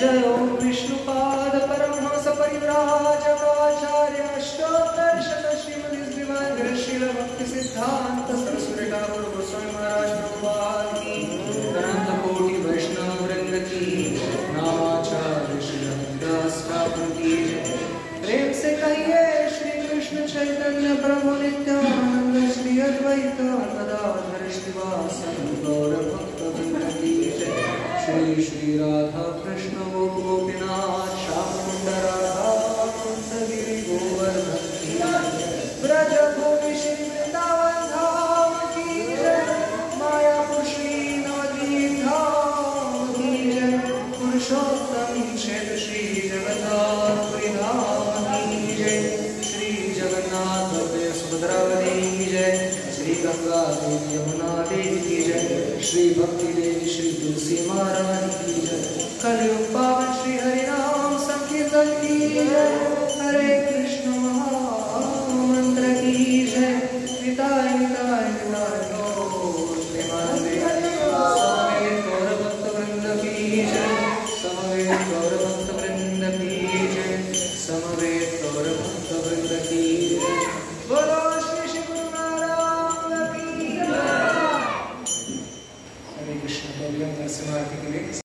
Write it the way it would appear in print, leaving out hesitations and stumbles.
जय ओम विष्णुपाद परमहंस परिव्राजकाचार्य अष्टोत्तरशत श्रीमद् श्रील भक्ति सिद्धांत सरस्वती ठाकुर गोस्वामी महाराज प्रभुपाद की अनंत कोटि वैष्णव वृंद की नामाचार्य श्री हरिदास ठाकुर की प्रेम से कहिए श्री कृष्ण चैतन्य प्रभु नित्यानंद श्री अद्वैत गदाधर श्रीवासदि गौर भक्तवृंद की श्री श्री राधा कृष्ण गोपीनाथ श्याम सुंदर राधा कुंद गिरि गोवर्धन ब्रज भूमि श्री वृंदावन धाम की जय मायापुर श्री नवद्वीप धाम की जय पुरुषोत्तम क्षेत्र श्री जगन्नाथपुरी धाम की जय श्री जगन्नाथ बलदेव सुभद्रावती की जय श्री गंगा देवी यमुना देवी की जय श्री भक्ति देवी श्री तुलसी महारानी की जय कलयुग पावन श्री हरि नाम संकीर्तन की जय हरे